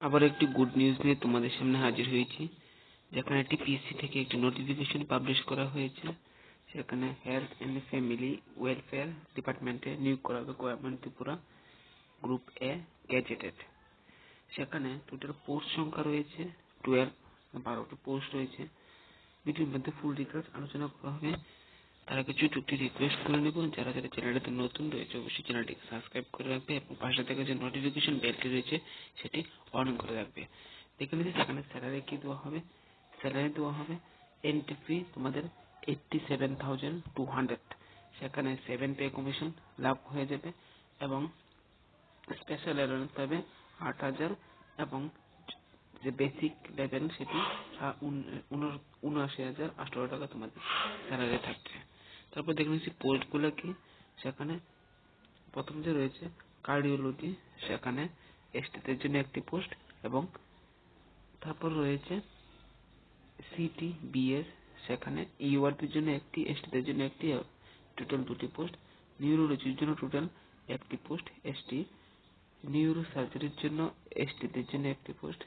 আবার একটি good news নিয়ে তোমাদের সামনে হাজির হয়েছি, যেখানে একটি পিএসসি থেকে একটি নোটিফিকেশন পাবলিশ করা হয়েছে। সেখানে হেলথ এন্ড ফ্যামিলি ওয়েলফেয়ার ডিপার্টমেন্টে নিয়োগ করা হবে গভর্নমেন্ট ত্রিপুরা গ্রুপ এ গ্যাজেটেড। সেখানে টোটাল পোস্ট সংখ্যা রয়েছে 12টি পোস্ট রয়েছে। ভিডিওর মধ্যে ফুল ডিটেলস আলোচনা করা হবে। তার আগে ছোট্ট রিকোয়েস্ট করে নেব, যারা যারা চ্যানেলটিতে নতুন রয়েছে অবশ্যই চ্যানেলটিকে সাবস্ক্রাইব করে রাখবে এবং পাশে থেকে যে নোটিফিকেশন বেলটি রয়েছে সেটি অন করে রাখবে। দেখে নিচ্ছি সেখানে স্যালারি কি দেওয়া হবে। স্যালারি দেওয়া হবে এন্ট্রি ফি তোমাদের 87,200। সেখানে 7 পে কমিশন লাভ হয়ে যাবে এবং স্পেশাল অ্যালাউন্স পাবে 8,000 এবং যে বেসিক লেভেল সেটি 79,818 টাকা তোমাদের স্যালারি থাকছে। তারপর দেখে নিচ্ছি পোস্ট গুলো কি। সেখানে প্রথম যে রয়েছে কার্ডিওলজি, সেখানে এসটিদের জন্য একটি পোস্ট এবং তারপর রয়েছে সিটি বিএস, সেখানে ইউআরপির জন্য একটি, এসটিদের জন্য একটি, টোটাল 2টি পোস্ট। নিউরোলজির জন্য টোটাল একটি পোস্ট এসটি, নিউরো সার্জারির জন্য এসটিদের জন্য একটি পোস্ট,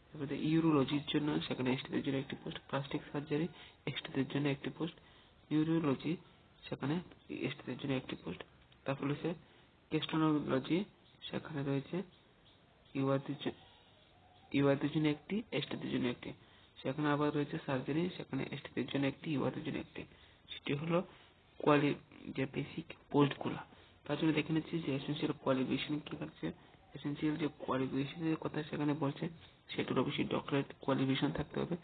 তারপরে ইউরোলজির জন্য সেখানে এসটিদের জন্য একটি পোস্ট, প্লাস্টিক সার্জারি এসটিদের জন্য একটি পোস্ট, নিউরোলজি সেখানে এসটিদের জন্য একটি পোস্ট। তারপর রয়েছে গেস্ট্রোনোলজি, সেখানে রয়েছে ইউআরদের জন্য একটি, এসটিদের জন্য একটি। সেখানে আবার রয়েছে সার্জারি, সেখানে এসটিদের জন্য একটি, ইউআরদের জন্য একটি। সেটি হলো যে বেসিক পোস্ট গুলা। তার জন্য দেখে নিচ্ছি যে এসেন্সিয়াল কোয়ালিফিকেশন কি থাকছে। এসেন্সিয়াল যে কোয়ালিফিকেশনের কথা সেখানে বলছে সেটার অবশ্যই ডক্টরেট কোয়ালিফিকেশন থাকতে হবে,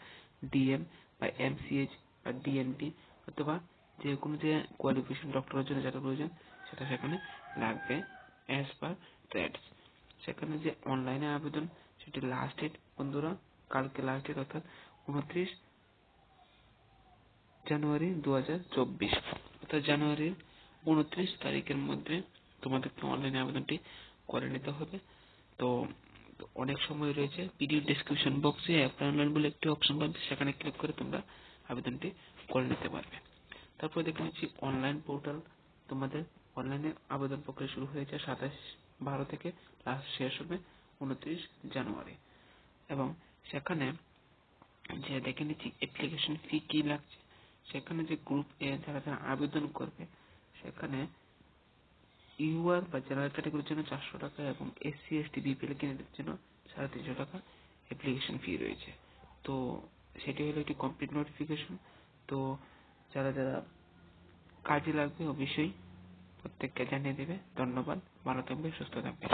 ডিএম বা এমসিএইচ বা ডিএনপি অথবা যে কোনো যে কোয়ালিফিকেশন ডক্টরের জন্য যেটা প্রয়োজন সেটা সেখানে লাগবে অ্যাজ পার ট্রেডস। সেখানে যে অনলাইনে আবেদন সেটি লাস্ট ডেট বন্ধুরা কালকে লাস্ট ডেট, অর্থাৎ 29 জানুয়ারি 2024, অর্থাৎ জানুয়ারির 29 তারিখের মধ্যে তোমাদেরকে অনলাইনে আবেদনটি করে নিতে হবে। তো অনেক সময় রয়েছে। ভিডিও ডেসক্রিপশন বক্সে অ্যাপ্লাই অনলাইন বলে একটি অপশন পাবে, সেখানে ক্লিক করে তোমরা আবেদনটি করে নিতে পারবে। তারপর দেখে নিচ্ছি অনলাইন পোর্টাল। তোমাদের অনলাইনে আবেদন প্রক্রিয়া শুরু হয়েছে 27/12 থেকে, লাস্ট শেষ হবে 29 জানুয়ারি। এবং সেখানে যে দেখে নিচ্ছি অ্যাপ্লিকেশন ফি কি লাগছে। সেখানে যে গ্রুপ এ যারা যারা আবেদন করবে সেখানে ইউআর বা জেনারেল ক্যাটাগরির জন্য 400 টাকা এবং এসসি এসটি বিপিএল ক্যান্ডিডেটের জন্য 350 টাকা অ্যাপ্লিকেশন ফি রয়েছে। তো সেটি হলো একটি কমপ্লিট নোটিফিকেশন। তো যারা যারা কাজে লাগবে অবশ্যই প্রত্যেককে জানিয়ে দেবে। ধন্যবাদ, ভালো থাকবে, সুস্থ থাকবে।